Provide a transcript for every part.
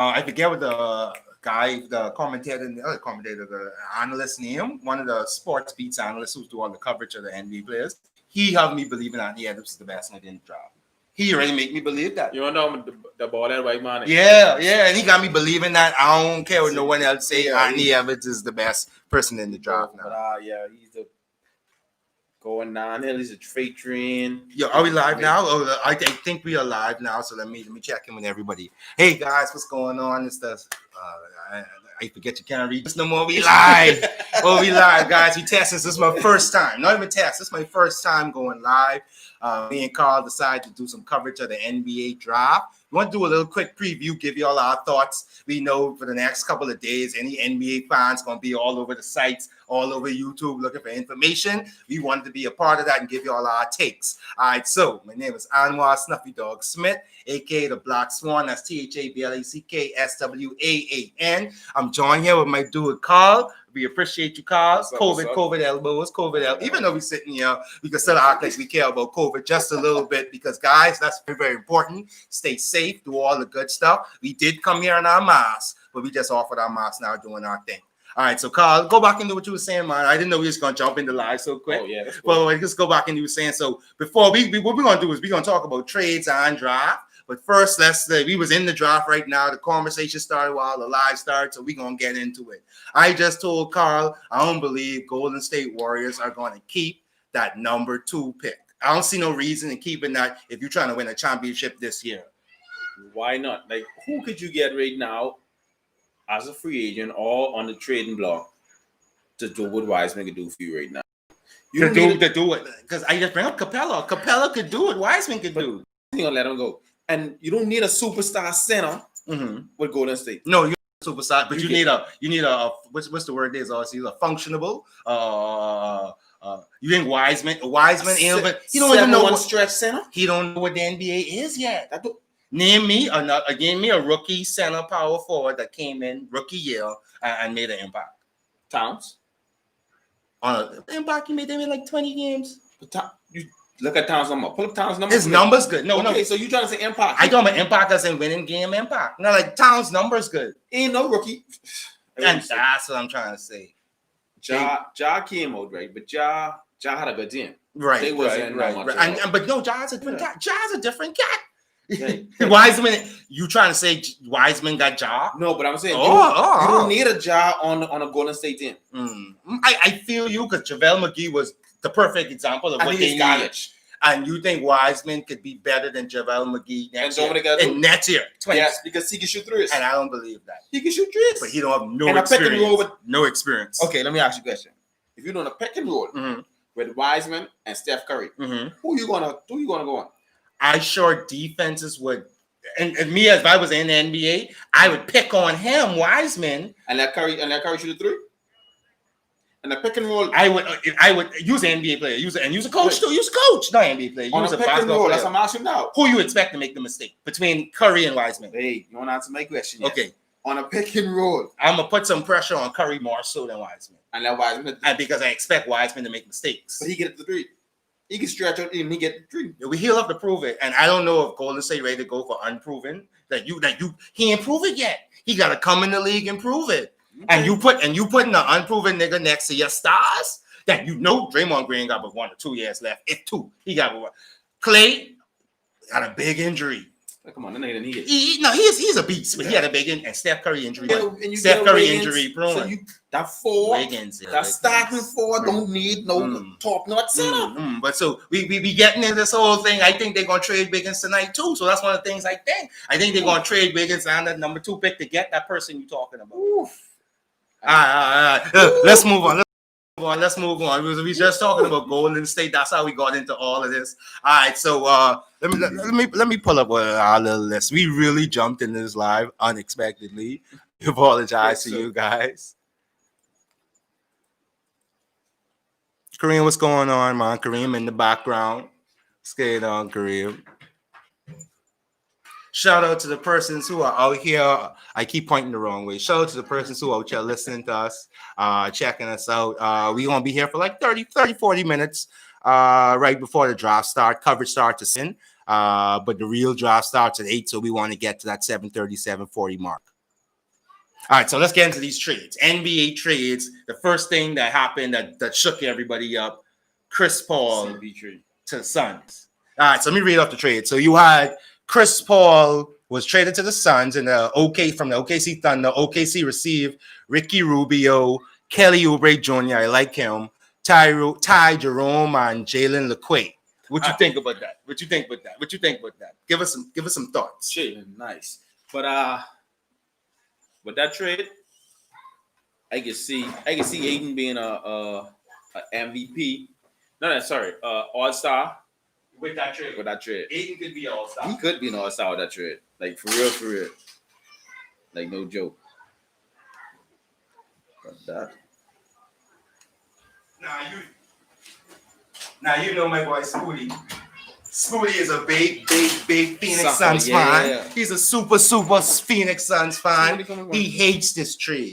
I forget what the guy, the commentator, the other commentator, the analyst name, one of the sports beats analysts who do all the coverage of the NBA players. He helped me believing that this is the best and I didn't drop. He already made me believe that. You know the ball that white man. Yeah, and he got me believing that. I don't care what no one else say. Anthony Edwards is the best person in the draft now. But he's the going down there. He's a freight train. Yo, are we live now? Oh, I think we are live now. So let me check in with everybody. Hey guys, what's going on? It's the I forget you can't read this no more. We live. We live, guys. We test this. This is my first time. Not even test. This is my first time going live. Me and Carl decided to do some coverage of the NBA draft. We want to do a little quick preview, give you all our thoughts. We know for the next couple of days, any NBA fans going to be all over the sites, all over YouTube looking for information. We wanted to be a part of that and give you all our takes. All right, so my name is Anwar Snuffy Dog Smith, a.k.a. the Black Swan. That's THABLACKSWAAN. I'm joined here with my dude, Carl. We appreciate you, Carl. COVID elbows, even though we're sitting here, we can still act like we care about COVID just a little bit because, guys, that's very, very important. Stay safe, do all the good stuff. We did come here in our masks, but we just offered our masks now doing our thing. All right, so Carl, go back into what you were saying, man. I didn't know we was going to jump into live so quick. Oh, yeah. That's cool. Well, just go back into what you were saying. So before what we're going to do is we're going to talk about trades and draft. But first, we was in the draft right now. The conversation started while the live started, so we're going to get into it. I just told Carl, I don't believe Golden State Warriors are going to keep that number 2 pick. I don't see no reason in keeping that if you're trying to win a championship this year. Why not? Like, who could you get right now as a free agent or on the trading block to do what Wiseman could do for you right now? To do it. Because I just bring up Capella. Capella could do it. Wiseman could do it. You're going to let him go. And you don't need a superstar center with Golden State. No, you need a superstar, but you need a what's the word is also a functionable. You think Wiseman he don't even know what stretch center. He don't know what the NBA is yet. Name me a rookie center power forward that came in rookie year and made an impact. Towns. On an impact, he made them in like 20 games. Look at Towns' number. Pull up Towns' number. His number's good. No. So you trying to say impact? I talking about impact as in winning game impact. No, like Towns' number's good. Ain't no rookie. And that's what I'm trying to say. Ja came out, right? But Ja had a good team. Right. They wasn't right. But no, Ja's a different guy. Ja's a different guy. Right. Wiseman, you trying to say Wiseman got Ja? No, but I'm saying you don't need a Ja on a Golden State team. I feel you because JaVale McGee was the perfect example of what they need. And you think Wiseman could be better than JaVale McGee next year? Yes, because he can shoot threes. And I don't believe that. He can shoot threes. But he don't have no experience. No experience. Okay, let me ask you a question. If you're doing a pick and roll with Wiseman and Steph Curry, who you gonna go on? I sure defenses would, and me as if I was in the NBA, I would pick on him, Wiseman, and let Curry shoot a three. And the pick and roll, I would use an NBA player, use a coach too. Use a coach, not NBA player. Use a pick and roll. That's what I'm asking now. Who you expect to make the mistake between Curry and Wiseman? Hey, you want to answer my question? Yet. Okay. On a pick and roll, I'm gonna put some pressure on Curry more so than Wiseman, and let Wiseman, and because I expect Wiseman to make mistakes. But he get the three. He can stretch out and he get the three. We he'll have to prove it, and I don't know if Golden State ready to go for unproven. He ain't prove it yet. He got to come in the league and prove it. Okay. And you putting the unproven nigga next to your stars that you know Draymond Green got but 1 or 2 years left. If 2, he got one. Clay got a big injury. Come on, that nigga didn't need it. He's a beast, but he had a big and Steph Curry injury. Steph Curry injury prone. So that starting 4 don't need no top notch center. But so we be getting into this whole thing. I think they're gonna trade Wiggins tonight too. So that's one of the things I think. I think they're gonna trade Wiggins on that number 2 pick to get that person you're talking about. Oof. All right. Let's move on. Let's move on. We were just talking about Golden State. That's how we got into all of this. All right, so let me pull up our little list. We really jumped into this live unexpectedly. I apologize to you guys. Kareem, what's going on, man? Kareem in the background. What's going on, Kareem? Shout out to the persons who are out here. I keep pointing the wrong way. Shout out to the persons who are out here listening to us, checking us out. We're going to be here for like 30, 40 minutes right before the draft start. Coverage starts at 10, but the real draft starts at 8, so we want to get to that 7:30, 7:40 mark. All right, so let's get into these trades. NBA trades. The first thing that happened that shook everybody up, Chris Paul CP3. to the Suns. All right, so let me read off the trade. So you had Chris Paul was traded to the Suns from the OKC Thunder. OKC received Ricky Rubio, Kelly Oubre Jr. I like him. Ty Jerome and Jalen LeQuay. What you think about that? What you think about that? Give us some thoughts. Shit, nice. But with that trade, I can see Aiden being a MVP. All-star With that trade, Aiden could be all-star. He could be an all-star with that trade. Like for real. Like no joke. But that. Now you know my boy Spooty. Spooty is a big Phoenix Sucker, Suns fan. yeah. He's a super Phoenix Suns fan. He hates this trade.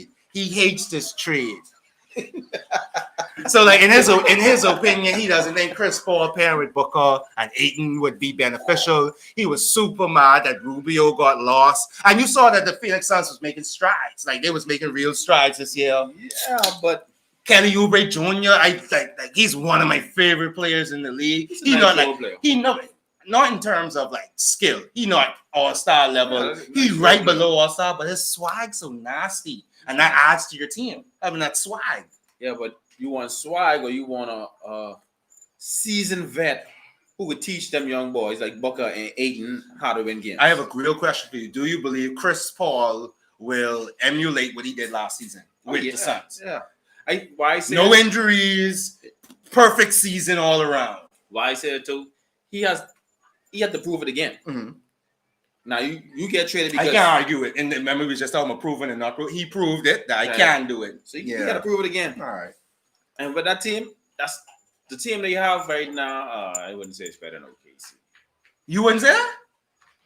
So, like in his opinion, he doesn't think Chris Paul pairing with Booker and Ayton would be beneficial. He was super mad that Rubio got lost, and you saw that the Phoenix Suns was making strides. Like they was making real strides this year. Yeah, but Kelly Oubre Jr. I like he's one of my favorite players in the league. Not in terms of like skill. He not all-star level. He's right below all-star, but his swag's so nasty. And that adds to your team, having that swag. Yeah, but you want swag or you want a seasoned vet who would teach them young boys like Booker and Ayton how to win games. I have a real question for you. Do you believe Chris Paul will emulate what he did last season with the Suns? Yeah. Why I say no injuries, perfect season all around. Why I say it too? He had to prove it again. Mm-hmm. Now you get traded because I can't argue it. And remember, we just talking about proving and not proving. He proved it that I can do it. So you got to prove it again. All right. And with that team, that's the team that you have right now. I wouldn't say it's better than OKC. You wouldn't say that?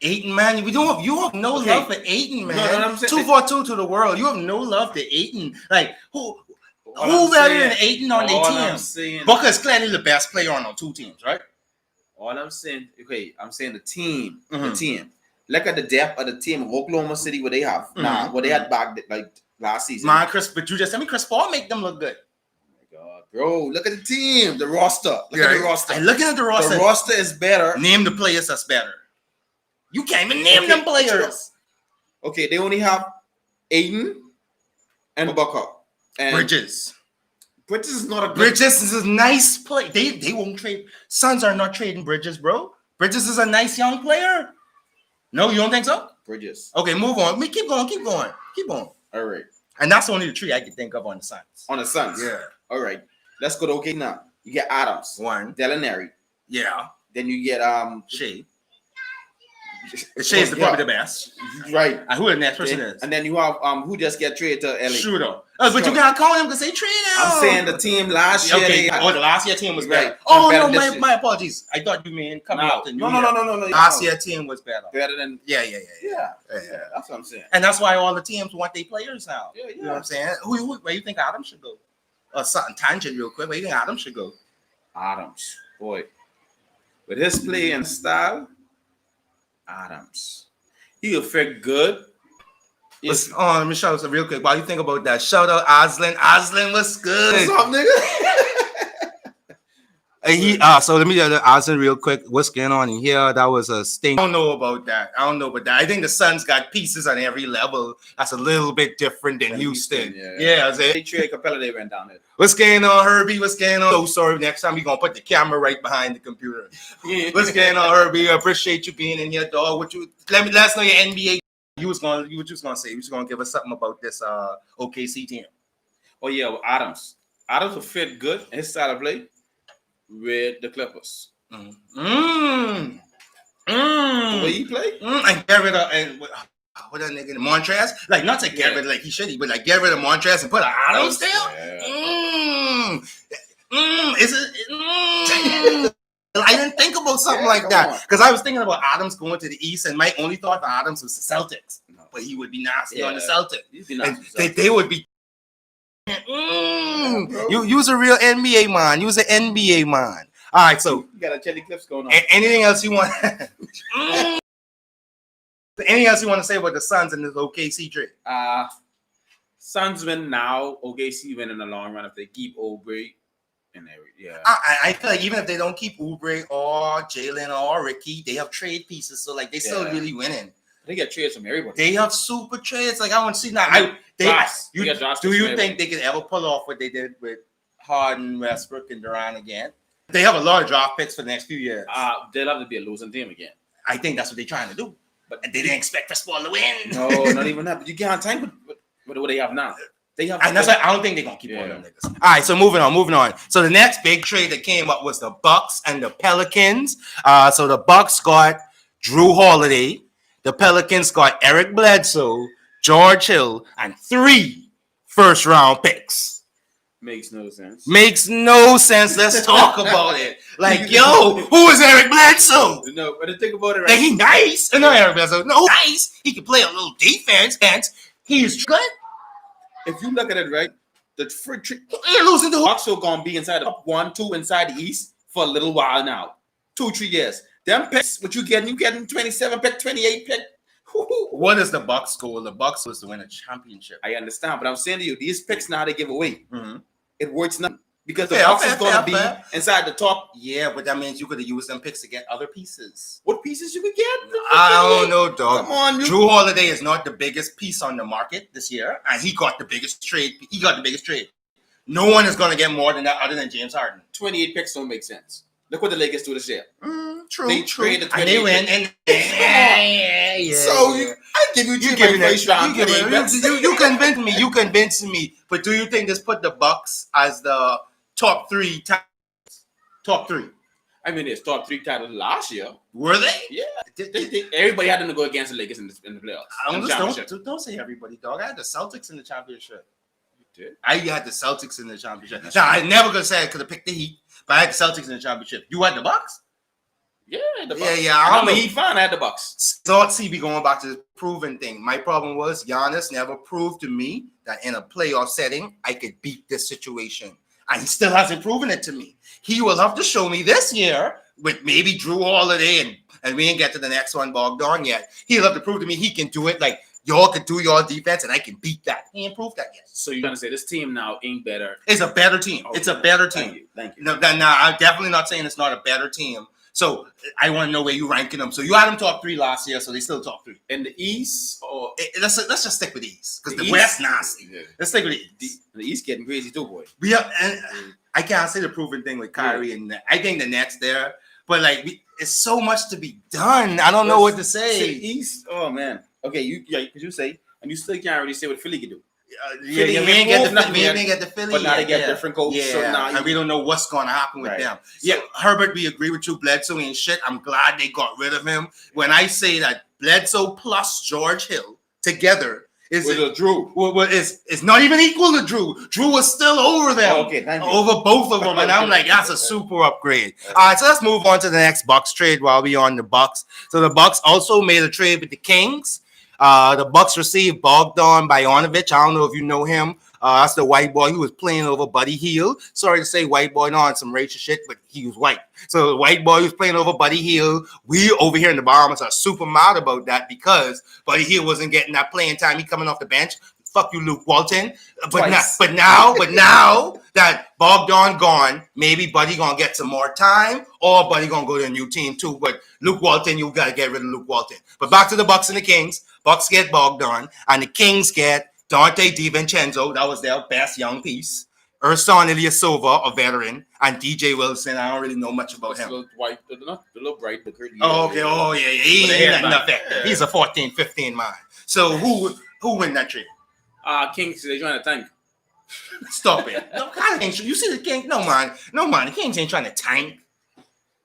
Ayton, man. You have no love for Ayton, man. No, I'm saying 2-4-2 to the world. You have no love to Ayton. Like who better than Ayton on their team? Booker is clearly the best player on two teams, right? All I'm saying, I'm saying the team. Mm-hmm. The team. Look at the depth of the team of Oklahoma City, what they have now, what they had back like last season. Man, but you just tell me Chris Paul make them look good. Oh my God, bro, look at the team, the roster. Look at the roster. I'm looking at the roster. The roster is better. Name the players that's better. You can't even name them players. Okay, they only have Ayton and Booker and Bridges. Bridges is not a good. Bridges is a nice play. They won't trade. Suns are not trading Bridges, bro. Bridges is a nice young player. No, you don't think so? Bridges. Okay, move on. Keep going. All right. And that's only the three I can think of on the Suns. On the Suns. Yeah. All right. Let's go to OK now. You get Adams. One. Delaney. Yeah. Then you get Shea. Shea's probably the best. Right. And who the next person is? And then you have who just get traded to LA. Shooter. But you gotta call him because they traded him. I'm saying the team last year. Okay. The last year team was better. Right. Oh no, my apologies. I thought you meant coming out the new year. No. Last year team was better. Better than Yeah. That's what I'm saying. And that's why all the teams want their players now. Yeah. You know what I'm saying? Where do you think Adams should go? Something tangent real quick. Where do you think Adams should go? Adams, boy, with his play and style, Adams, he will fit good. Let me shout out real quick. While you think about that, shout out Aslan. Aslan was good. What's up, nigga? So let me Aslan real quick. What's going on in here? That was a sting. I don't know about that. I think the Suns got pieces on every level. That's a little bit different than Houston. Yeah. They trade Capella. They went down there. What's going on, Herbie? What's going on? So sorry. Next time we're gonna put the camera right behind the computer. What's going on, Herbie? I appreciate you being in here, dog. Let us know your NBA. You were just gonna say. You was gonna give us something about this OKC team. Oh yeah, Adams. Adams will fit good in his style of play with the Clippers. The way he play? And get rid of what that nigga Montrez? Like not to get rid of like he should, but like get rid of Montrez and put Adams there. Is it? I didn't think about something like that because I was thinking about Adams going to the East, and my only thought for Adams was the Celtics, but he would be nasty on the Celtics. They would be. You was a real NBA man. You was an NBA man. All right, so you got a Jelly Clips going on. Anything else you want? Anything else you want to say about the Suns and this OKC trade? Suns win now. OKC win in the long run if they keep Oubre and yeah. I feel like even if they don't keep Oubre or Jalen or Ricky, they have trade pieces. So like they still really winning. They get trades from everybody. They have super trades. Like I want to see now. Do you think they could ever pull off what they did with Harden, Westbrook, and Durant again? They have a lot of draft picks for the next few years. They'll have to be a losing team again. I think that's what they're trying to do. But they didn't expect Chris Paul to win. No, not even that. But you can't tank with what they have now. They have, and that's why I don't think they're gonna keep on them niggas. All right, so moving on. So the next big trade that came up was the Bucks and the Pelicans. So the Bucks got Drew Holiday. The Pelicans got Eric Bledsoe, George Hill, and 3 first-round picks. Makes no sense. Makes no sense. Let's talk about it. Like, yo, who is Eric Bledsoe? No, but think about it right. Like, he nice. No, Eric Bledsoe. No, nice. He can play a little defense. He's good. If you look at it right, the losing to Bucks are gonna be inside the top 1, 2 inside the East for a little while now. 2-3 years. Them picks, what you getting 27 pick, 28 pick. What is the Bucks goal? The Bucks was to win a championship. I understand, but I'm saying to you, these picks now they give away. Mm-hmm. It works not because the Bucks is gonna be inside the top. Yeah, but that means you could have used them picks to get other pieces. What pieces you could get? I don't know, dog. Come on, Drew Holiday is not the biggest piece on the market this year, and he got the biggest trade. No one is gonna get more than that other than James Harden. 28 picks don't make sense. Look what the Lakers do this year. True. They trade the and they win. Yeah. So I give you you convince me. But do you think this put the Bucks as the top 3? Top 3. I mean, it's top 3 titles last year. Were they? Yeah. Everybody had them to go against the Lakers in the playoffs. Don't say everybody, dog. I had the Celtics in the championship. You did? I had the Celtics in the championship. Now, I never gonna say I could have picked the Heat, but I had the Celtics in the championship. You had the Bucks? Yeah, the Bucks. Yeah. I'm a Heat fan. I had the Bucks. Thought CB going back to the proven thing. My problem was Giannis never proved to me that in a playoff setting I could beat this situation, and he still hasn't proven it to me. He will have to show me this year with maybe Drew Holiday, and we didn't get to the next one, Bogdan yet. He'll have to prove to me he can do it. Like y'all could do your defense, and I can beat that. He ain't proved that yet. So you're gonna say this team now ain't better? It's a better team. Okay. It's a better team. Thank you. No, I'm definitely not saying it's not a better team. So I want to know where you ranking them. So you had them top 3 last year, so they still top 3 in the East. Or let's just stick with the East because the West nasty. Yeah. Let's stick with the East. The East getting crazy too, boy. I can't say the proven thing with Kyrie and I think the Nets there, but like it's so much to be done. I don't know what to say. East. Oh man. Okay, could you say, and you still can't really say what Philly can do. We didn't get the Philly, but now they get different coaches. Yeah, so now and we don't know what's going to happen with them. Yeah, Herbert, we agree with you. Bledsoe ain't shit. I'm glad they got rid of him. When I say that Bledsoe plus George Hill together is Drew. It's not even equal to Drew. Drew was still over them. Okay, thank you. Over both of them, and I'm like, that's a super upgrade. All right, so let's move on to the next Bucks trade while we're on the Bucks. So the Bucks also made a trade with the Kings. The Bucks received Bogdan Bogdanovic. I don't know if you know him. That's the white boy who was playing over Buddy Hield. Sorry to say white boy, on some racist shit, but he was white. So the white boy was playing over Buddy Hield. We over here in the Bahamas are super mad about that because Buddy Hield wasn't getting that playing time. He coming off the bench. Fuck you, Luke Walton. But now that Bogdan gone, maybe Buddy gonna get some more time, or Buddy gonna go to a new team too. But Luke Walton, you gotta get rid of Luke Walton. But back to the Bucks and the Kings. Bucks get Bogdan, and the Kings get Dante DiVincenzo. That was their best young piece. Ersan Ilyasova, a veteran, and DJ Wilson. I don't really know much about him. The little bright. Oh, okay. Oh, yeah. He ain't nothing. He's a 14, 15 man. So who win that trade? Kings, they're trying to tank. Stop it. No, you see the Kings? No, man. The Kings ain't trying to tank.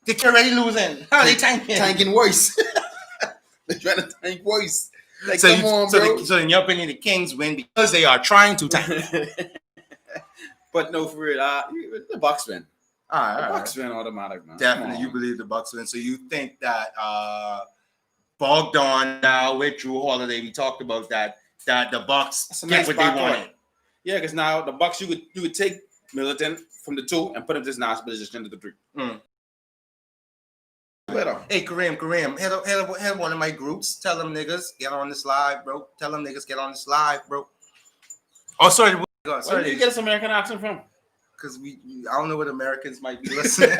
They're already losing. How are they tanking? Tanking worse. They're trying to tank worse. Like, so in your opinion, the Kings win because they are trying to tank. But no, for real, the Bucks win. All right, Bucks win automatic, man. Definitely, you believe the Bucks win. So you think that Bogdan now with Drew Holiday, we talked about that the Bucks get what they wanted. Yeah, because now the Bucks, you could take Middleton from the 2 and put him this nice position to the 3. Hey, Kareem, head one of my groups. Tell them niggas get on this live, bro. Oh, sorry. God, Where sorry. did you get this American accent from? Because I don't know what Americans might be listening.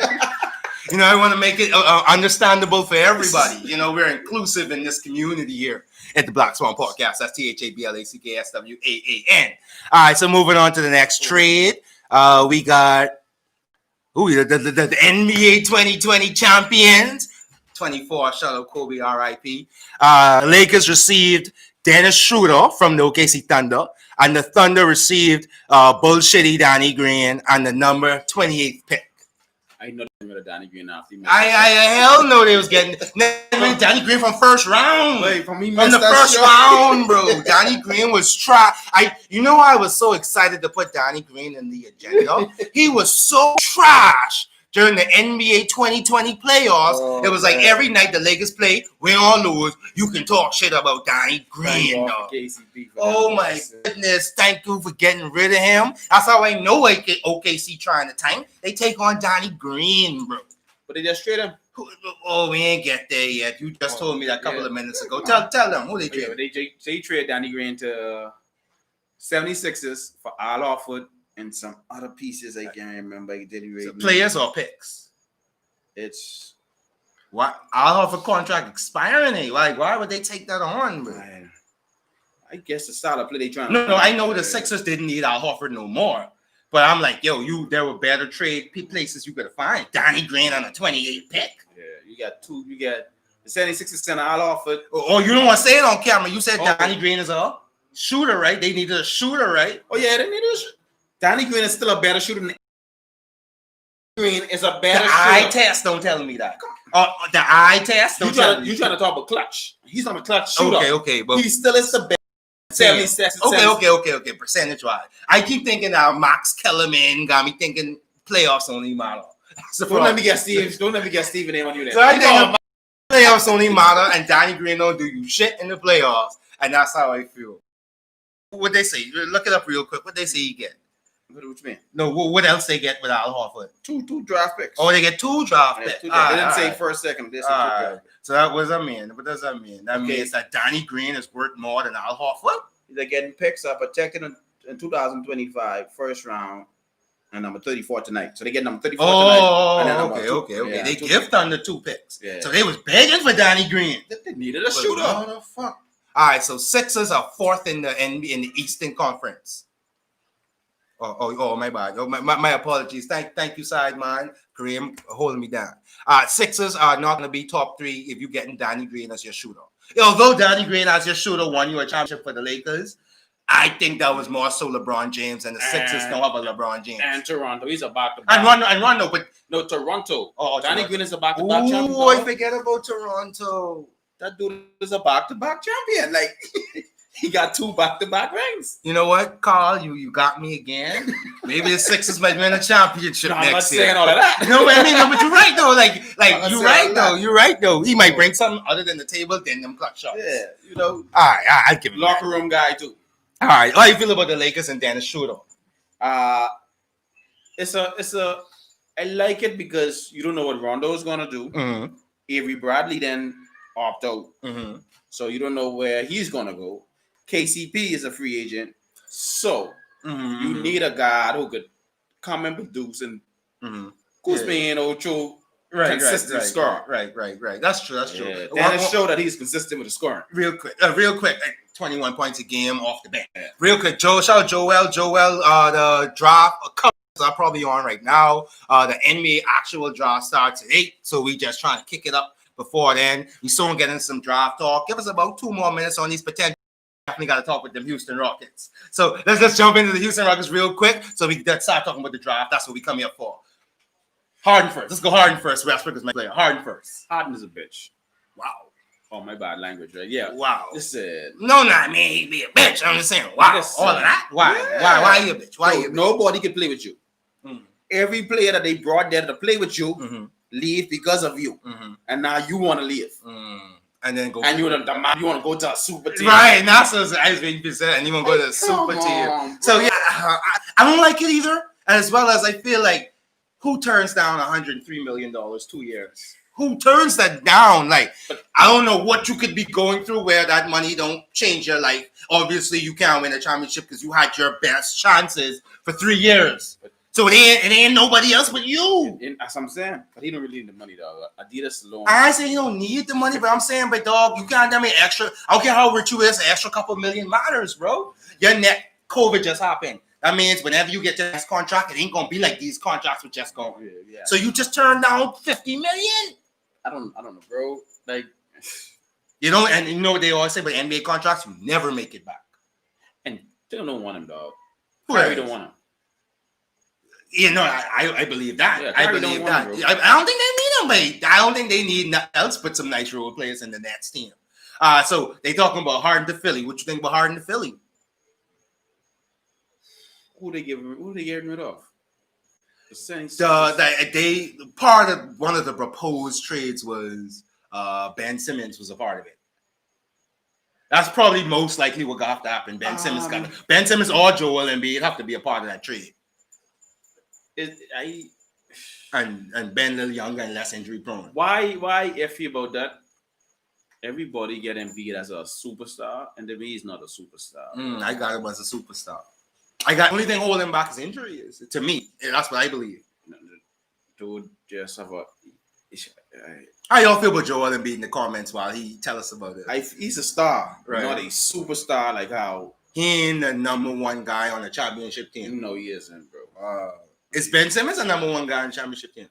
I want to make it understandable for everybody. We're inclusive in this community here at the Black Swan Podcast. That's THABLACKSWAAN. All right, so moving on to the next trade. We got the NBA 2020 champions. 24, shout out Kobe, RIP. Lakers received Dennis Schroeder from the OKC Thunder, and the Thunder received bullshitty Danny Green and the number 28th pick. I know they got Danny Green after you. I hell no they was getting Danny Green from first round. Wait, from the first round, bro. Danny Green was trash. I was so excited to put Danny Green in the agenda. He was so trash during the NBA 2020 playoffs. It was like every night the Lakers play, win or lose, you can talk shit about Danny Green. Oh my goodness. Thank you for getting rid of him. That's how I know OKC trying to tank. They take on Danny Green, bro. But they just trade him. Oh, we ain't get there yet. You just told me that a couple of minutes ago. Tell them who they traded. They traded Danny Green to 76ers for Al Horford and some other pieces I can't remember. Players or picks? It's what Al Horford contract expiring. Like, why would they take that on, bro? I guess the style of play they trying. No, I know the Sixers didn't need Al Horford no more. But I'm like, there were better trade places you could have find. Danny Green on a 28 pick. Yeah, you got the 76ers center Al Horford. Oh, you don't want to say it on camera. You said Danny Green is a shooter, right? They needed a shooter, right? Oh yeah, they needed a shooter. Danny Green is still a better shooter than Green is a better shooter. Eye test don't tell me that. The eye test don't tell me. You trying to talk about clutch. He's not a clutch shooter. Okay, but he still is the best. 76. Okay. Percentage wise, I keep thinking Max Kellerman got me thinking playoffs only model. Don't let me get Steve. Don't let me get Steve name on you there. So I think playoffs only model, and Danny Green don't do you shit in the playoffs, and that's how I feel. What they say? Look it up real quick. What they say you get? What do you mean? No, what else they get with Al Horford? Two draft picks. Oh, they get 2 draft picks. They didn't say first, second. They said 2 draft picks. So what does that mean? What does that mean? That means that Danny Green is worth more than Al Horford? They're getting picks up, protected in 2025, first round, and number 34 tonight. So they get number 34 tonight. Okay. Yeah, they give Thunder 2 picks. Yeah. So they was begging for Danny Green. They needed a shooter. What the fuck? All right, so Sixers are 4th in the NBA in the Eastern Conference. Oh, my bad. Oh, my apologies. Thank you, Sideman. Kareem holding me down. Sixers are not going to be top 3 if you're getting Danny Green as your shooter. Although Danny Green as your shooter won you a championship for the Lakers, I think that was more so LeBron James, and the Sixers don't have a LeBron James. And Toronto, he's a back-to-back. And Rondo, but no, Toronto. Oh, Danny Green is a back-to-back champion. Oh, I forget about Toronto. That dude is a back-to-back champion. Like he got 2 back-to-back rings. You know what, Carl? You got me again. Maybe the Sixers might win a championship next year. I'm not saying all of that. No, but you're right though. You're right though. He might bring something other than the table than them clutch shots. Yeah, All right, I'll give him locker room guy too. All right, how you feel about the Lakers and Dennis Schroeder? It's a. I like it because you don't know what Rondo is gonna do. Mm-hmm. Avery Bradley then opt out, mm-hmm. so you don't know where he's gonna go. KCP is a free agent, so you need a guy who could come and produce and Kuzma and Ocho consistent score. Right. That's true. Yeah. Dennis showed that he's consistent with the scoring. Real quick. 21 points a game off the bench. Real quick, shout out Joel. The draft are probably on right now. The NBA actual draft starts at 8, so we just trying to kick it up before then. We soon getting some draft talk. Give us about 2 more minutes on these potential. Definitely got to talk with them Houston Rockets. So let's just jump into the Houston Rockets real quick so we can start talking about the draft. That's what we come here for. Harden first. Let's go Harden first. Westbrook is my player. Harden first. Harden is a bitch. Wow. Oh, my bad language, right? Yeah. Wow. Listen. No, not me. He be a bitch. I'm just saying. Wow. All of that. Why? Yeah. Why are you a bitch? Why are you a bitch? Nobody can play with you. Every player that they brought there to play with you leave because of you, and now you want to leave. And then go. And you want to go to a super team. Right, and that's what I was being said. And you want to go to a super team. So yeah, I don't like it either. As well as I feel like, who turns down $103 million 2 years? who turns that down? Like, I don't know what you could be going through where that money don't change your life. Obviously, you can't win a championship because you had your best chances for 3 years. So it ain't nobody else but you. That's what I'm saying. But he don't really need the money, dog. Adidas alone. I say he don't need the money, but I'm saying, but dog, you can't tell me extra. I don't care how rich you is, an extra couple million matters, bro. Your net COVID just happened. That means whenever you get the next contract, it ain't gonna be like these contracts with just going. Yeah. So you just turned down 50 million. I don't know, bro. Like, you know, and you know what they always say, but NBA contracts, you never make it back. And they don't want him, dog. Kyrie don't want him. You know, I believe that. Yeah, I believe that. I don't think they need him, but I don't think they need nothing else but some nice role players in the Nets team. So they talking about Harden to Philly. What you think about Harden to Philly? Who they getting rid of? They part of one of the proposed trades was Ben Simmons was a part of it. That's probably most likely what got to happen. Ben Simmons or Joel Embiid have to be a part of that trade. And Ben a little younger and less injury prone. Why iffy about that? Everybody get Embiid as a superstar, and Embiid is not a superstar. I got him as a superstar. The only thing holding him back is injury. Is to me. That's what I believe. Dude, just have a. How y'all feel about Joel Embiid in the comments while he tell us about it? He's a star, right? Not a superstar like how he ain't the number one guy on the championship team. No, he isn't, bro. Is Ben Simmons the number one guy on the championship team?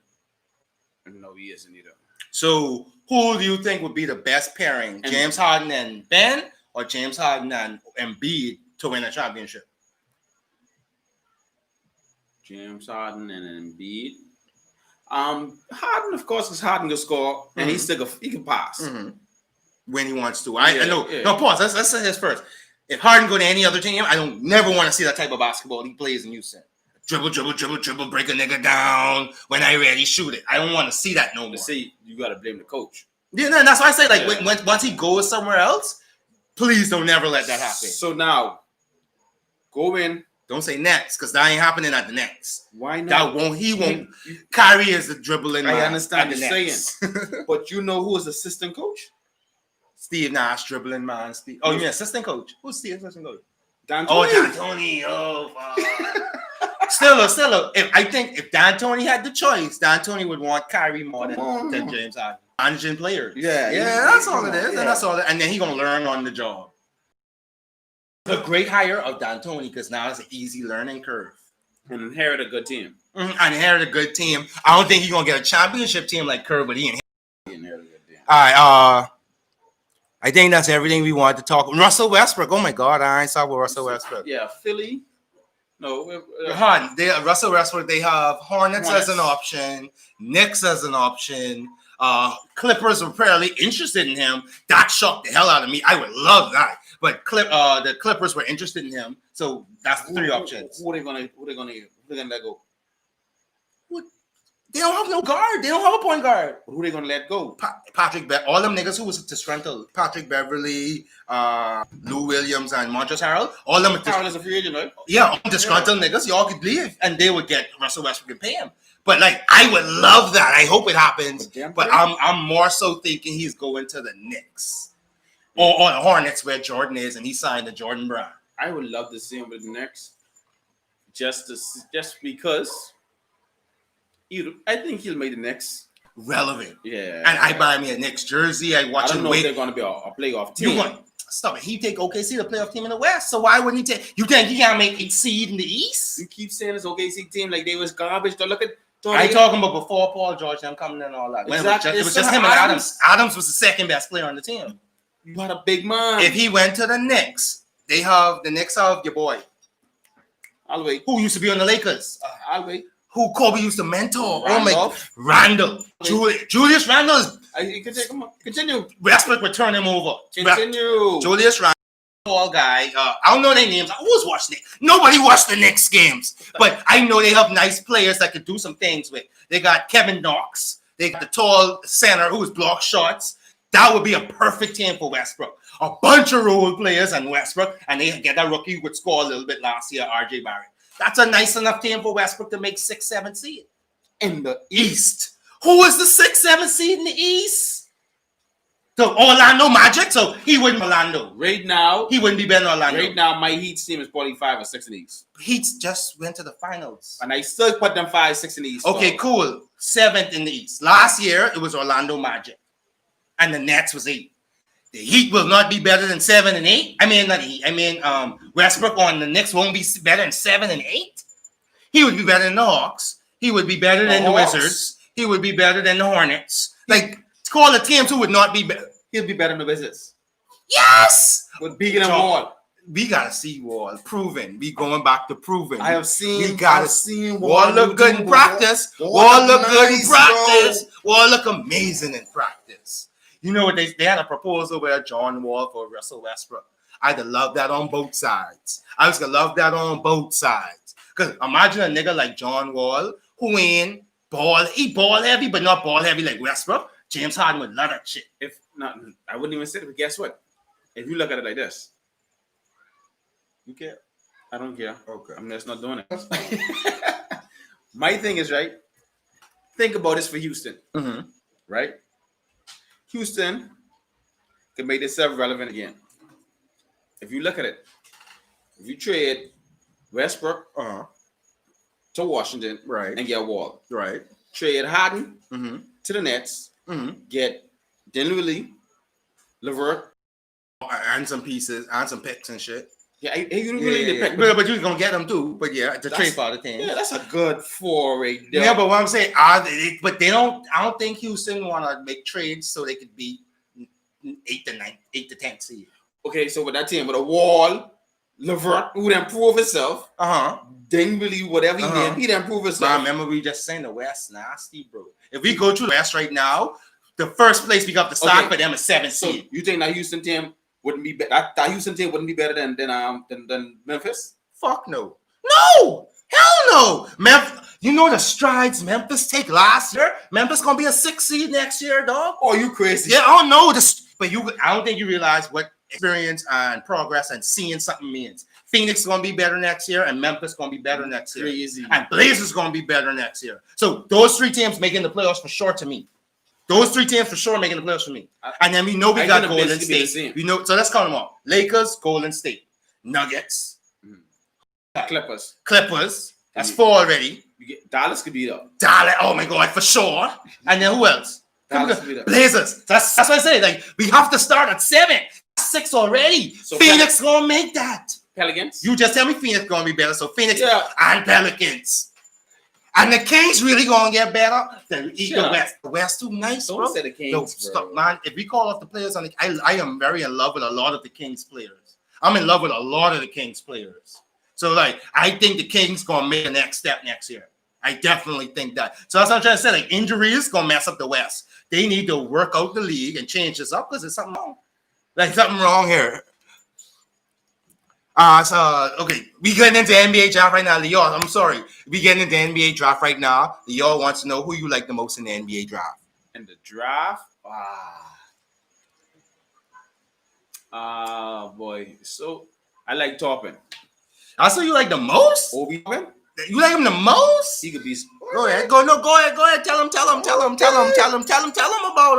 No, he isn't either. So who do you think would be the best pairing? James Harden and Ben, or James Harden and Embiid to win a championship? James Harden and Embiid. Harden, of course, because Harden can score and he can pass when he wants to. I know. Yeah. No, pause. Let's say this first. If Harden go to any other team, I don't never want to see that type of basketball he plays in Houston. Dribble, break a nigga down. When I ready, shoot it. I don't want to see that no more. See, you got to blame the coach. Yeah, no, that's why I say, like, once he goes somewhere else, please don't never let that happen. So now, go in. Don't say next, because that ain't happening at the next. Why not? He won't. Kyrie is the dribbling. I understand what you're saying. But you know who is assistant coach? Steve Nash, dribbling man. Steve. Oh, you mean assistant coach? Who's Steve's assistant coach? D'Antoni. Oh, Still, I think if D'Antoni had the choice, D'Antoni would want Kyrie more than James Harden. Managing players. Yeah, that's all it is. Yeah. And that's all. And then he's gonna learn on the job. The great hire of D'Antoni, because now it's an easy learning curve. And inherit a good team. And inherit a good team. I don't think he's gonna get a championship team like Kerr, but he inherited a good team. All right. I think that's everything we wanted to talk. Russell Westbrook. Oh my God, I ain't saw with Russell Westbrook. Yeah, Philly. No, Russell Westbrook. They have Hornets as an option, Knicks as an option. Clippers were fairly interested in him. That shocked the hell out of me. I would love that. But the Clippers were interested in him. So that's the three options. Who are they gonna let go? They don't have no guard. They don't have a point guard. Who are they gonna let go? Patrick Beverly. All them niggas who was disgruntled. Patrick Beverly, Lou Williams, and Montrezl Harrell. All them. Harrell is a free agent, right? Yeah, all disgruntled niggas. Y'all could leave, and they would get Russell Westbrook and pay him. But like, I would love that. I hope it happens. But I'm more so thinking he's going to the Knicks or the Hornets where Jordan is, and he signed to Jordan Brown. I would love to see him with the Knicks, just because. I think he'll make the Knicks relevant. Yeah, and I buy me a Knicks jersey. I watch him. I don't know if they're going to be a playoff team. Stop it. He take OKC, the playoff team in the West. So why wouldn't he take? You think he can't make 8th seed in the East? You keep saying this OKC team like they was garbage. Don't look at. I talking about before Paul George them coming in and all that. Exactly. It was just him and Adams. Adams was the second best player on the team. You had a big man. If he went to the Knicks, the Knicks have your boy. I'll wait. Who used to be on the Lakers? I'll wait. Who Kobe used to mentor? Randall. Julius Randle. Continue. Westbrook would turn him over. Continue. Julius Randle, tall guy. I don't know their names. Who's watching it? Nobody watched the Knicks games. But I know they have nice players that could do some things with. They got Kevin Knox. They got the tall center who's block shots. That would be a perfect team for Westbrook. A bunch of role players and Westbrook. And they get a rookie who would score a little bit last year, RJ Barrett. That's a nice enough team for Westbrook to make 6th, 7th seed in the East. Who is the 6th, 7th seed in the East? So Orlando Magic. So he wouldn't Orlando. Right now, He wouldn't be better than Orlando. Right now, my Heat team is probably 5 or 6 in the East. Heat just went to the finals. And I still put them 5, 6 in the East. Okay, cool. 7th in the East. Last year, it was Orlando Magic. And the Nets was 8. The Heat will not be better than 7 and 8. I mean, not Heat. I mean, Westbrook on the Knicks won't be better than 7 and 8. He would be better than the Hawks. He would be better than the Wizards. He would be better than the Hornets. Like, call the teams who would not be better. He'll be better than the Wizards. Yes! With Beacon and Wall. We gotta see Wall proven. We going back to proven. I have seen. We gotta see Wall look good in practice. Wall look good in practice. Wall look amazing in practice. You know what they had a proposal where John Wall for Russell Westbrook. I'd love that on both sides. I was gonna love that on both sides. Cause imagine a nigga like John Wall who ain't he ball heavy, but not ball heavy like Westbrook. James Harden would love that shit. If not, I wouldn't even say it. But guess what? If you look at it like this, you care. I don't care. Okay, I'm just not doing it. My thing is right. Think about this for Houston, right? Houston can make themselves relevant again. If you look at it, if you trade Westbrook to Washington, right, and get Wall, right, trade Harden to the Nets, get Dinwiddie, LeVert, and some pieces, and some picks and shit. Yeah, you really need to pick, but you're gonna get them too. But yeah, the trade for the team. Yeah, that's a good 4 right there. Yeah, but what I'm saying, but they don't. I don't think Houston want to make trades so they could be 8 to 10 seed. Okay, so with that team, with a Wall, LeVert, who then prove himself, Dinwiddie, whatever he did, he then prove himself. I remember we just saying the West nasty, bro. If we go through the West right now, the first place we got the stock for them is 7th seed. So you think that Houston team wouldn't be that Houston team wouldn't be better than Memphis? Fuck no. No! Hell no! You know the strides Memphis take last year? Memphis gonna be a 6th seed next year, dog. Oh, you crazy. Yeah, I don't know this, but I don't think you realize what experience and progress and seeing something means. Phoenix is gonna be better next year, and Memphis gonna be better next year. Crazy. And Blazers gonna be better next year. So those 3 teams making the playoffs for sure to me. Those 3 teams for sure making the playoffs for me. And then we know we got Golden State. We know, so let's count them all. Lakers, Golden State, Nuggets, Clippers. That's 4 already. Dallas could beat up. Dallas, oh my God, for sure. And then who else? Blazers. That's what I say. Like, we have to start at 7. 6 already. So Phoenix gonna make that. Pelicans. You just tell me Phoenix gonna be better. So Phoenix and Pelicans. And the Kings really gonna get better than the West. The West too nice, bro. Don't say the Kings, stop, man. If we call off the players on I am very in love with a lot of the Kings players. I'm in love with a lot of the Kings players. So like, I think the Kings gonna make the next step next year. I definitely think that. So that's what I'm trying to say. Like, injuries gonna mess up the West. They need to work out the league and change this up because there's something wrong. Like something wrong here. So okay, we getting into NBA draft right now, Leo. I'm sorry, we getting into NBA draft right now. Leo wants to know who you like the most in the NBA draft. In the draft, boy. So I like Toppin. Also, you like the most? Obi Toppin? You like him the most? He could be. Go ahead. Go ahead. Tell him about him.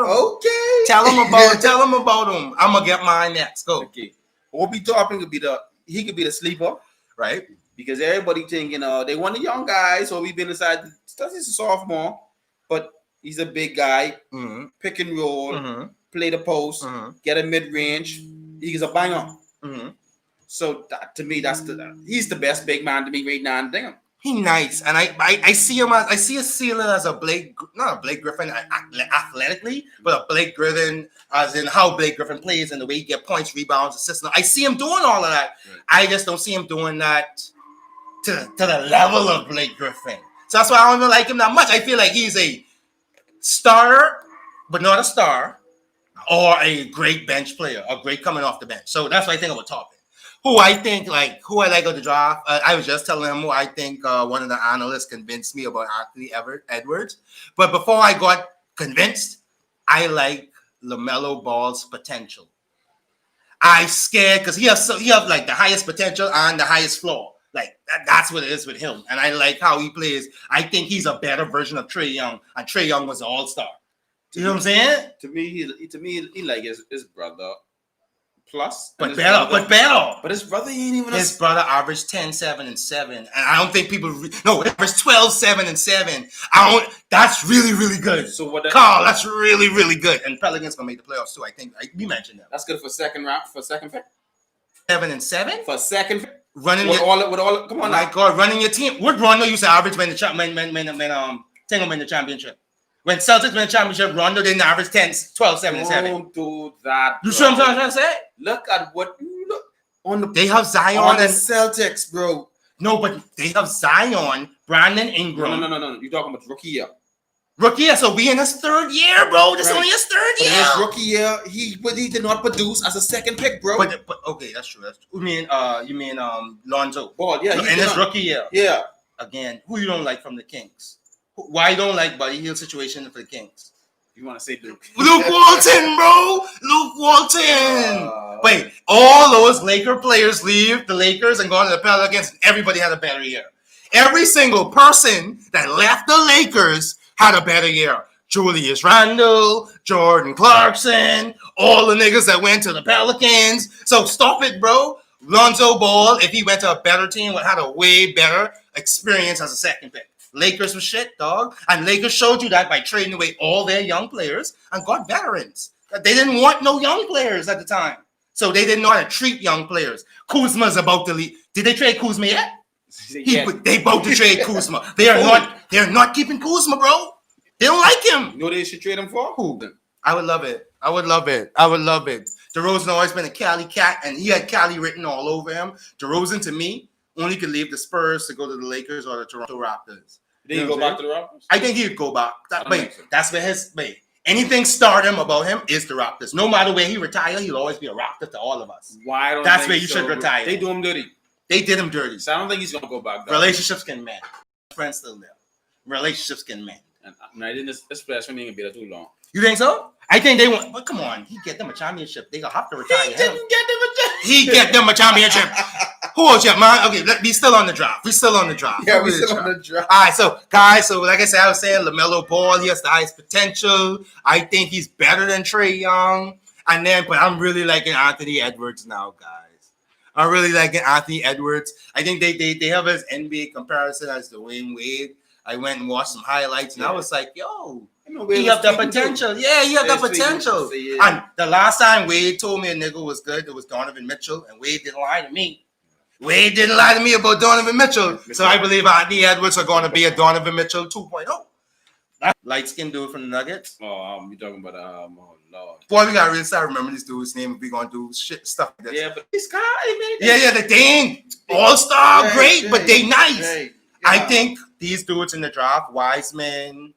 Okay. Tell him about him. I'm gonna get mine next. Go. Okay. Obi Toppin could be the sleeper, right? Because everybody thinking, they want a young guy, so we've been inside. He's a sophomore, but he's a big guy. Pick and roll, play the post, get a mid range. He's a banger. So to me, he's the best big man to me right now. And damn. He nice, and I see him as I see a ceiling as not a Blake Griffin athletically, but a Blake Griffin as in how Blake Griffin plays and the way he get points, rebounds, assists. I see him doing all of that. Right. I just don't see him doing that to the level of Blake Griffin. So that's why I don't like him that much. I feel like he's a starter, but not a star, or a great bench player, a great coming off the bench. So that's what I think about Toppin. Who I like of the draft. I was just telling him who I think one of the analysts convinced me about Anthony Edwards. But before I got convinced, I like LaMelo Ball's potential. I scared because he have like the highest potential and the highest floor. Like that's what it is with him, and I like how he plays. I think he's a better version of Trae Young, and Trae Young was an all-star. You know what I'm saying? To me, he like his brother. Plus, but better. But his brother ain't even. His brother averaged 10, 7, and 7, and I don't think people. No, it averaged 12, 7, and 7. That's really, really good. So what? Carl, that's really, really good. And Pelicans gonna make the playoffs too. I think you mentioned that. That's good for second round for second pick. 7 and 7 for second pick. Running with all. Come on, my God, running your team. What Rondo used to average when the championship. When Celtics win the championship, Rondo didn't average 10, 12, 7, and 7. Don't do that. You see what I'm trying to say? Look at what you look on the. They have Zion on the and Celtics, bro. No, but they have Zion, Brandon Ingram. No. You're talking about rookie year. Rookie year, so we in his third year, bro. This is only his third year. In his rookie year, he did not produce as a second pick, bro. But okay, that's true. You mean Lonzo Ball? Yeah, in his rookie year. Yeah. Again, who you don't like from the Kings? Why you don't like Buddy Hield's situation for the Kings? You want to say Luke? Luke Walton, bro. Luke Walton. Wait, all those Laker players leave the Lakers and go to the Pelicans. And everybody had a better year. Every single person that left the Lakers had a better year. Julius Randle, Jordan Clarkson, all the niggas that went to the Pelicans. So stop it, bro. Lonzo Ball, if he went to a better team, would have had a way better experience as a second pick. Lakers was shit, dog. And Lakers showed you that by trading away all their young players and got veterans. They didn't want no young players at the time. So they didn't know how to treat young players. Kuzma's about to leave. Did they trade Kuzma yet? They about to trade Kuzma. They're not keeping Kuzma, bro. They don't like him. You know what they should trade him for? Who? I would love it. DeRozan always been a Cali cat, and he had Cali written all over him. DeRozan, to me, only could leave the Spurs to go to the Lakers or the Toronto Raptors. Did he go back to the Raptors? I think he would go back. That's where anything stardom about him is the Raptors. No matter where he retire, he'll always be a Raptor to all of us. Why don't that's where you should retire. They do him dirty. They did him dirty. So I don't think he's gonna go back. Relationships can mend. Friends still there. Relationships can mend. And I didn't. This player ain't gonna be there too long. You think so? I think they want. But come on, he get them a championship. They gonna have to retire. He didn't get them a championship. He get them a championship. Who else, man? Okay, we still on the draft. Yeah, we still on the draft. All right, so guys, so like I said, I was saying LaMelo Ball, he has the highest potential. I think he's better than Trae Young. But I'm really liking Anthony Edwards now, guys. I'm really liking Anthony Edwards. I think they have his NBA comparison as Dwayne Wade. I went and watched some highlights, and I was like, yo, he have the potential. Yeah, he have the potential. And the last time Wade told me a nigga was good, it was Donovan Mitchell, and Wade didn't lie to me. Wade didn't lie to me about Donovan Mitchell. So I believe Anthony Edwards are going to be a Donovan Mitchell 2.0. That light-skinned dude from the Nuggets. Oh, you're talking about, oh, Lord. Boy, we got to really start remembering this dude's name if we're going to do stuff like that. Yeah, but this guy, man. Yeah, they ain't all-star great, but they nice. Yeah. I think these dudes in the draft, Wiseman,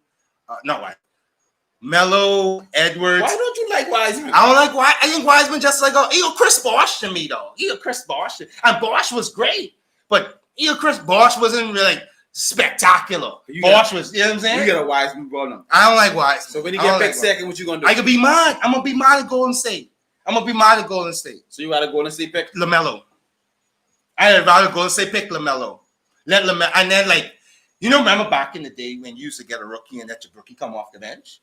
Melo, Edwards. Why don't you like Wiseman? I don't like Wiseman. I think Wiseman just like he a Chris Bosh to me though. He a Chris Bosh, and Bosh was great, but Chris Bosh wasn't really spectacular. Bosh was, you know what I'm saying? You get a Wiseman brother. I don't like Wiseman. So when you get back second, what you gonna do? I could be mad. I'm gonna be mad at Golden State. So you got to Golden State pick LaMelo. I'd rather Golden State pick LaMelo. Let LaMelo, and then remember back in the day when you used to get a rookie and let your rookie come off the bench?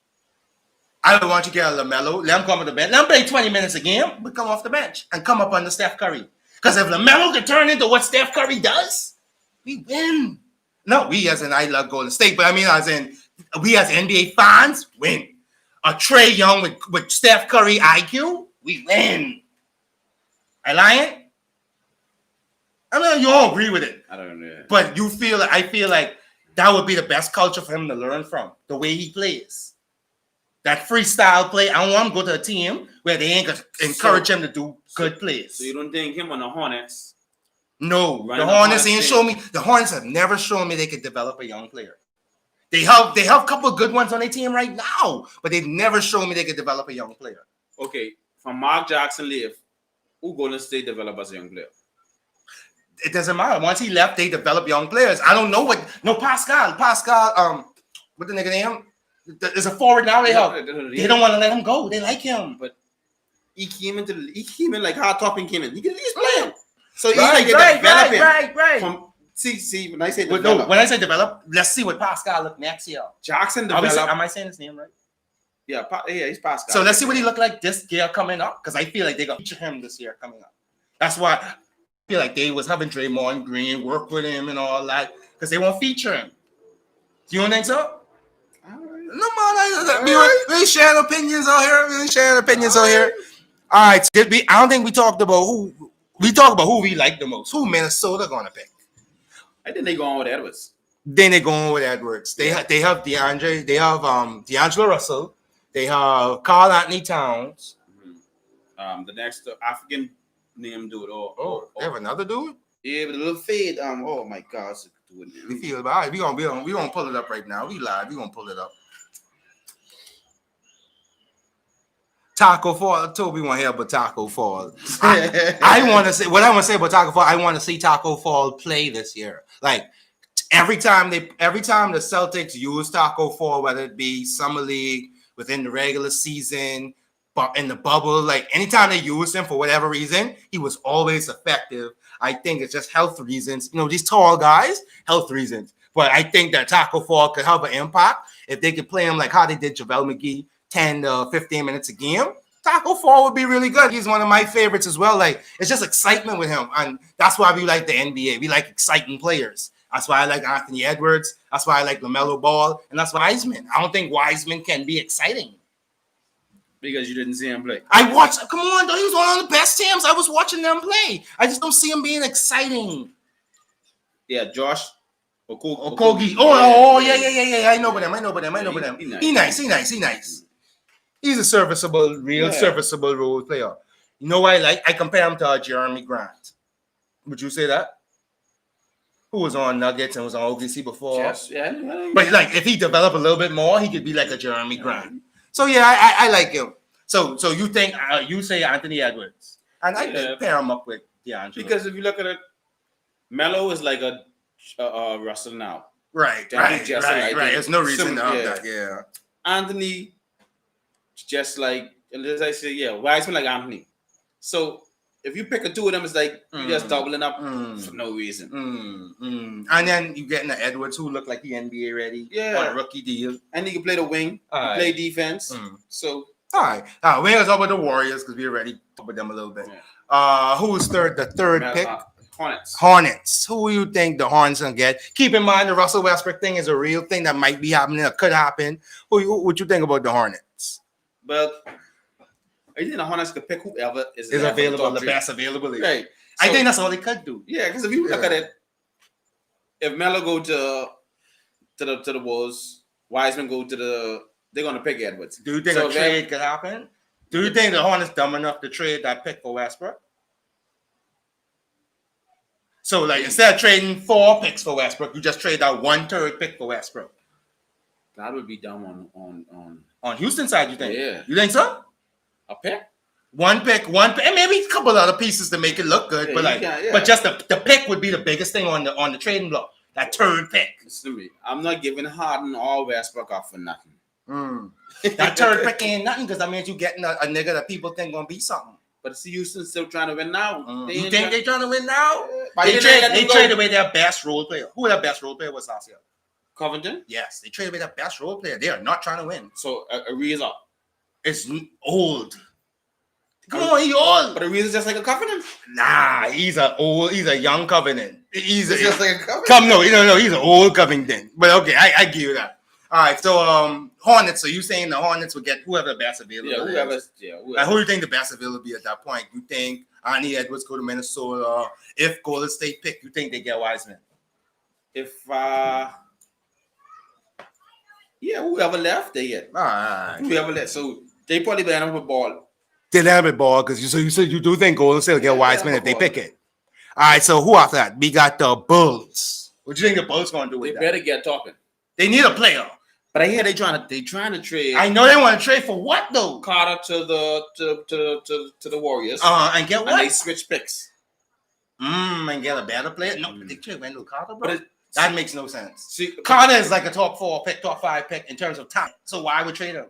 I don't want you to get a LaMelo. Let him come off the bench. Let him play 20 minutes a game, but come off the bench and come up under Steph Curry. Because if LaMelo can turn into what Steph Curry does, we win. No, we as in I love Golden State, but I mean as in we as NBA fans win. A Trae Young with Steph Curry IQ, we win. I lying? I mean, you all agree with it. I don't know. But I feel like that would be the best culture for him to learn from, the way he plays. That freestyle play. I don't want him to go to a team where they ain't gonna encourage him to do good plays. So you don't think him on the Hornets? No, the Hornets ain't show me. The Hornets have never shown me they could develop a young player. They have a couple of good ones on their team right now, but they've never shown me they could develop a young player. Okay, from Mark Jackson left, who Golden State develop as a young player? It doesn't matter. Once he left, they develop young players. I don't know Pascal. What the nigga name? There's a forward now. They don't want to let him go. They like him. But he came in like hard topping came in. He can at least play him. So he's right. right. See, when I say develop, no, when I say develop, let's see what Pascal look next year. Jackson develop. Am I saying his name right? Yeah, he's Pascal. So let's see what he look like this year coming up, because I feel like they're gonna feature him this year coming up. That's why I feel like they was having Draymond Green work with him and all that, because they won't feature him. Do you don't think so? No, man, we sharing opinions out here. All right, I don't think we talked about who we like the most. Who Minnesota gonna pick? I think they go on with Edwards. Then they going with Edwards. They have DeAndre. They have D'Angelo Russell. They have Karl Anthony Towns. Mm-hmm. The next African name dude. They have another dude. Yeah, with a little fade. Oh my God, we feel about it. We gonna pull it up right now. We live. We gonna pull it up. Taco Fall. Toby won't hear about Taco Fall. I want to say what I want to say about Taco Fall. I want to see Taco Fall play this year. Like every time the Celtics use Taco Fall, whether it be summer league, within the regular season, but in the bubble, like anytime they use him for whatever reason, he was always effective. I think it's just health reasons. You know, these tall guys, health reasons. But I think that Taco Fall could have an impact if they could play him like how they did JaVale McGee, 10 to 15 minutes a game. Taco Fall would be really good. He's one of my favorites as well. Like, it's just excitement with him. And that's why we like the NBA. We like exciting players. That's why I like Anthony Edwards. That's why I like LaMelo Ball. And that's why Wiseman. I don't think Wiseman can be exciting. Because you didn't see him play. I watched. Come on, though. He was one of the best teams. I was watching them play. I just don't see him being exciting. Yeah, Josh Okogie. Oh, yeah. I know about him. He nice. He's a serviceable role player. You know what I like? I compare him to Jeremy Grant. Would you say that? Who was on Nuggets and was on OKC before? Yes, yeah. But like, if he developed a little bit more, he could be like a Jeremy Grant. So yeah, I like him. So you think you say Anthony Edwards, and I pair him up with D'Angelo. Because if you look at it, Melo is like a Russell now. Right. There's no reason to have that. Yeah. Anthony, just like, as I say, Wiseman like Anthony. So if you pick two of them, it's like you're just doubling up for no reason. And then you getting the Edwards, who look like the NBA ready on a rookie deal, and he can play the wing, play defense. So all right, we're gonna talk about the Warriors because we already talked about them a little bit. Who's third? The third pick. Hornets. Who do you think the Hornets gonna get? Keep in mind the Russell Westbrook thing is a real thing that might be happening. That could happen. What you think about the Hornets? Well, I think the Hornets could pick whoever is available, the best available. Right. So, I think that's all they could do. Yeah, because if you look at it, if Melo go to the Wolves, Wiseman go to they're gonna pick Edwards. Do you think a trade could happen? Do you think the Hornets dumb enough to trade that pick for Westbrook? So, like, instead of trading 4 picks for Westbrook, you just trade that 1/3 pick for Westbrook. That would be dumb on Houston side. You think? Yeah. You think so? A pick. One pick, and maybe a couple other pieces to make it look good, but just the pick would be the biggest thing on the trading block. That 3rd pick. Listen to me. I'm not giving Harden or Westbrook up for nothing. That 3rd pick ain't nothing because that means you getting a nigga that people think gonna be something. But see, Houston's still trying to win now. You think they're trying to win now? They traded away their best role player. Who their best role player was last year? Covington? Yes, they traded away their best role player. They are not trying to win. So Ariza up. It's old. Come on, he's old. But Ariza's just like a Covenant? Nah, he's a young Covenant. He's just like a Covenant? No, he's an old Covington. But okay, I give you that. All right, so Hornets. So you saying the Hornets will get whoever the best available? Whoever. And who do you think the best available be at that point? You think Anthony Edwards go to Minnesota? If Golden State pick, you think they get Wiseman? If whoever left, they get. All right. Whoever left, so they probably land up with Ball. They land up with Ball because you said you do think Golden State will get Wiseman if they pick it. All right, so who after that? We got the Bulls. What do you think the Bulls gonna do with that? They better get talking. They need a player. But I hear they trying to trade. I know they want to trade for what though? Carter to the Warriors. And get what? And they switch picks. And get a better player. No, they trade Wendell Carter, bro. But that makes no sense. See, Carter is like a top 4 pick, top 5 pick in terms of time. So why would trade him?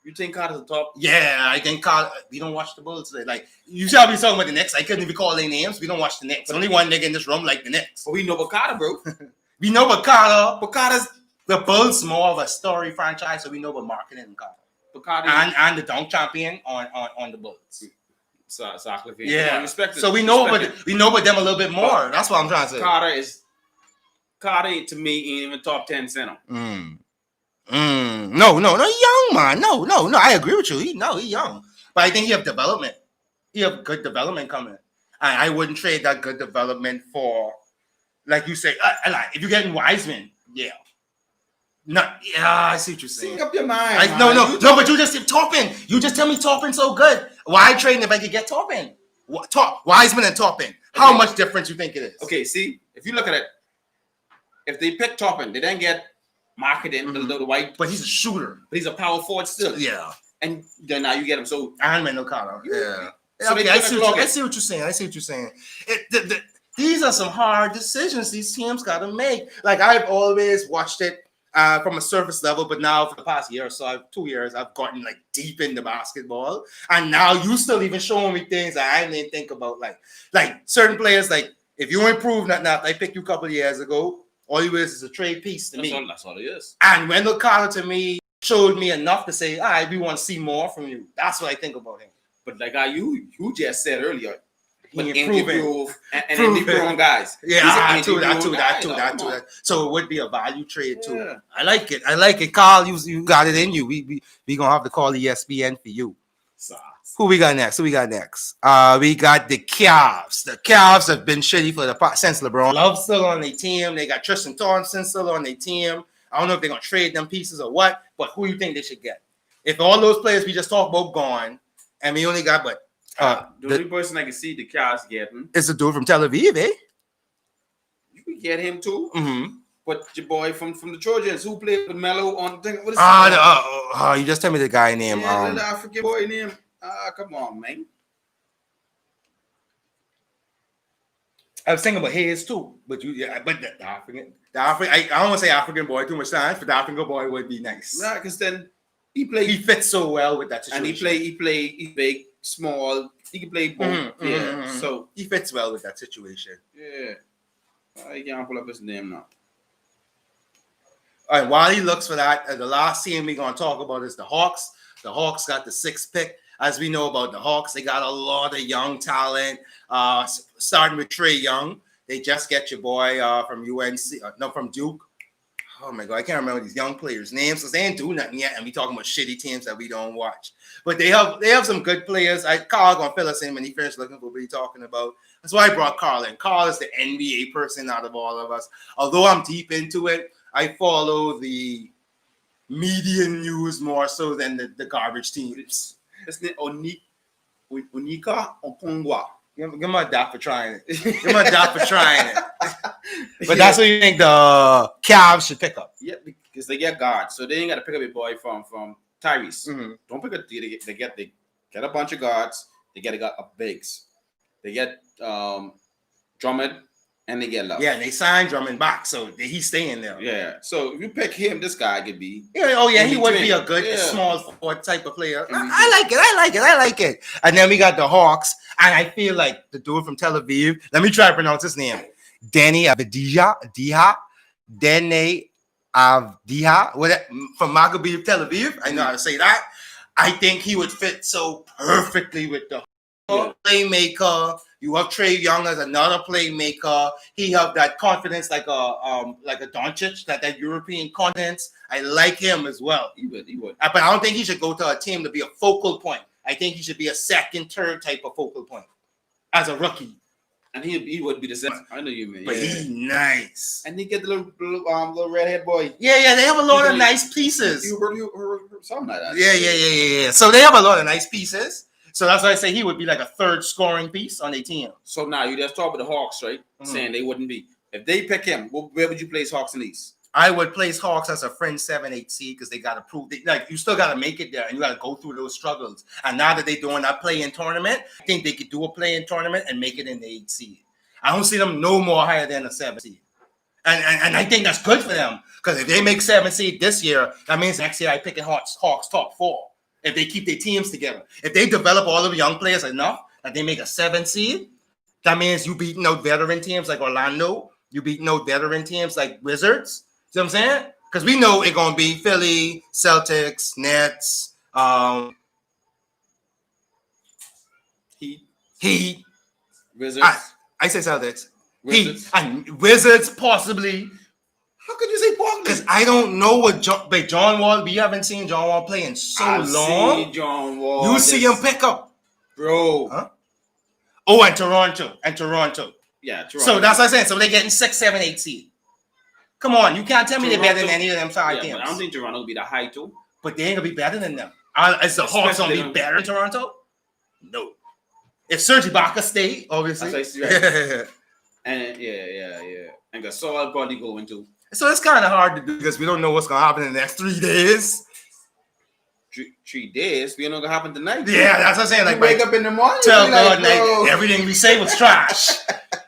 You think Carter's the top? Yeah, I think Carter. We don't watch the Bulls. Like you shall be talking about the Knicks. I couldn't even call their names. We don't watch the Knicks. Only one nigga in this room like the Knicks. But we know about Carter, bro. We know about Carter. But Carter's The Bulls more of a story franchise, so we know about marketing and Carter. but Carter And the dunk champion on the Bulls. exactly. Yeah. So we know about them a little bit more. That's what I'm trying to say. Carter to me ain't even top 10 center. No, young man. No. I agree with you. He young, but I think he have development. He have good development coming. I wouldn't trade that good development for, like you say, if you're getting Wiseman, yeah. I see what you're saying. Sing up your mind. No, but you just keep Toppin. You just tell me Toppin so good. Why trade if I could get Toppin? Wiseman and Toppin. How much difference you think it is? Okay, see, if you look at it, if they pick Toppin, they then get marketing the white, but he's a shooter. But he's a power forward still. Yeah, and then now you get him. So and Mendo Carter. Yeah. So okay, I see what you're saying. These are some hard decisions these teams got to make. Like I've always watched it from a surface level, but now for the past year or so, 2 years, I've gotten like deep into basketball, and now you still even showing me things that I didn't think about. Like certain players, like if you improve, not I picked you a couple of years ago. All you is a trade piece to me. That's all it is. And Wendell Carter to me showed me enough to say, all right, we want to see more from you. That's what I think about him. But like you just said earlier, he improved and then they grown guys. Yeah, to that. So it would be a value trade too. Yeah. I like it. Carl, you got it in you. We gonna have to call ESPN for you. Who we got next? We got the Cavs. The Cavs have been shitty since LeBron. Love's still on their team. They got Tristan Thompson still on their team. I don't know if they're gonna trade them pieces or what, but who you think they should get? If all those players we just talked about gone, and we only got the only person I can see the Cavs getting is the dude from Tel Aviv, eh? You can get him too. Mm-hmm. But your boy from the Trojans who played with Melo on the thing. What is you just tell me the guy name. Yeah, the African boy name. Come on, man. I was thinking about his too, but the African. I don't want to say African boy too much time, but the African boy would be nice. Nah, because then he fits so well with that situation. And he big, small. He can play both. So he fits well with that situation. Yeah. I can't pull up his name now. All right, while he looks for that, the last team we're gonna talk about is the Hawks. The Hawks got the 6th pick. As we know about the Hawks, they got a lot of young talent, starting with Trae Young. They just get your boy from from Duke. Oh, my God, I can't remember these young players' names because they ain't doing nothing yet, and we talking about shitty teams that we don't watch. But they have some good players. Carl going to fill us in when he finished looking for what he's talking about. That's why I brought Carl in. Carl is the NBA person out of all of us. Although I'm deep into it, I follow the media news more so than the garbage teams. Isn't it Onika Okongwa? Give him a dap for trying it. Give him a dap for trying it. But that's what you think the Cavs should pick up. Yeah, because they get guards. So they ain't got to pick up a boy from Tyrese. Mm-hmm. Don't pick up they get a bunch of guards. They get a bigs. They get Drummond and they get Love. Yeah, and they signed Drummond back, so he's staying there. Yeah. So if you pick him, this guy could be. Yeah. Oh yeah, he would be a good small forward type of player. I like it. And then we got the Hawks, and I feel like the dude from Tel Aviv. Let me try to pronounce his name. Danny Avdija from Maccabi Tel Aviv. I know how to say that. I think he would fit so perfectly with the playmaker. You have Trae Young as another playmaker. He have that confidence like a Doncic, that European confidence. I like him as well. He would. But I don't think he should go to a team to be a focal point. I think he should be a second, third type of focal point as a rookie. And he would be the same. I know you mean. But he's nice. And he get the little redhead boy. Yeah. They have a lot of nice pieces. You heard something like that. Yeah. So they have a lot of nice pieces. So that's why I say he would be like a third scoring piece on their team. So now you just talk about the Hawks, right? Mm-hmm. Saying they wouldn't be. If they pick him, where would you place Hawks in the East? I would place Hawks as a fringe 7-8 seed because they got to prove you still got to make it there and you got to go through those struggles. And now that they're doing that play-in tournament, I think they could do a play-in tournament and make it in the 8 seed. I don't see them no more higher than a 7 seed. And I think that's good for them because if they make 7 seed this year, that means next year I pick Hawks top 4. if they keep their teams together. If they develop all of the young players enough that they make a 7 seed, that means you beating out veteran teams like Orlando. You beating out veteran teams like Wizards. See what I'm saying? Because we know it's going to be Philly, Celtics, Nets, Heat. Wizards. I say Celtics. Wizards. Heat. And Wizards possibly. How could you say Portland? Because I don't know what John Wall. We haven't seen John Wall play in so long. Seen John Wall. You see him pick up, bro. Huh? Oh, and Toronto. Yeah, Toronto. So that's what I'm saying. So they're getting 6, 7, 8 seed. Come on, you can't tell me they're better than any of them 5 teams. I don't think Toronto will be the high too. But they ain't gonna be better than them. Is the Hawks gonna be better than Toronto? No. If Serge Ibaka stay, obviously. That's right. And and Gasol probably going to. So it's kind of hard to do because we don't know what's gonna happen in the next 3 days. 3 days. We don't know what's gonna happen tonight. Yeah, that's what I'm saying. Like, you wake up in the morning. Tell God, like everything we say was trash.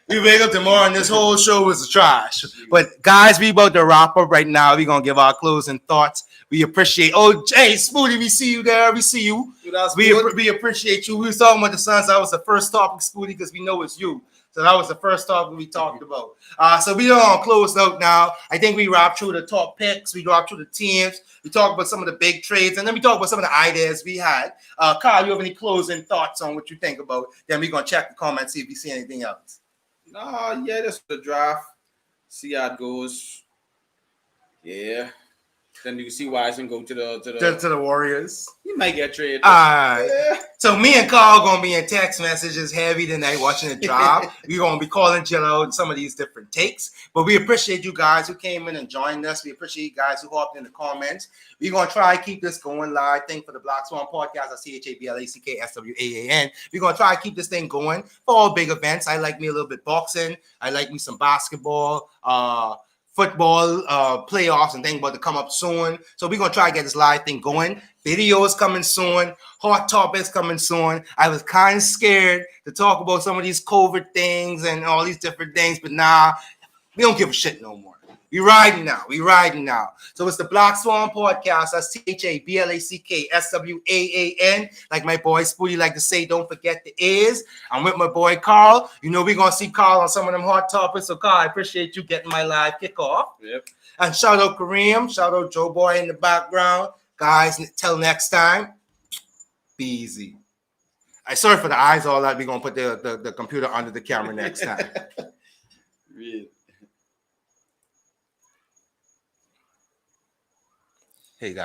We wake up tomorrow and this whole show was trash. But guys, we about to wrap up right now. We're gonna give our closing thoughts. We appreciate. Oh, Jay Spooty, we see you there. We see you. We appreciate you. We was talking about the Suns. That was the first topic, Spooty, because we know it's you. So that was the first topic we talked about. So we don't close out now. I think we wrapped through the top picks. We wrapped through the teams. We talked about some of the big trades, and then we talked about some of the ideas we had. Kyle, you have any closing thoughts on what you think about? Then we're gonna check the comments, see if we see anything else. No, yeah, that's the draft. See how it goes. Yeah. Then you can see Wiseman go to the Warriors. He might get traded. Yeah. So me and Carl gonna be in text messages heavy tonight watching the draft. We're gonna be calling Jill out some of these different takes. But we appreciate you guys who came in and joined us. We appreciate you guys who hopped in the comments. We're gonna try to keep this going live. Thank for the Black Swan podcast at CHABLACKSWAAN. We're gonna try to keep this thing going for all big events. I like me a little bit boxing. I like me some basketball. Football playoffs and things about to come up soon. So we're going to try to get this live thing going. Videos coming soon. Hot topics coming soon. I was kind of scared to talk about some of these COVID things and all these different things, but nah, we don't give a shit no more. We riding now. So it's the Black Swan podcast. That's CHABLACKSWAAN. Like my boy Spooty like to say, don't forget the A's. I'm with my boy Carl. You know we're going to see Carl on some of them hot topics. So Carl, I appreciate you getting my live kickoff. Yep. And shout out Kareem. Shout out Joe Boy in the background. Guys, till next time, be easy. Sorry for the eyes, all that. We're going to put the computer under the camera next time. Really.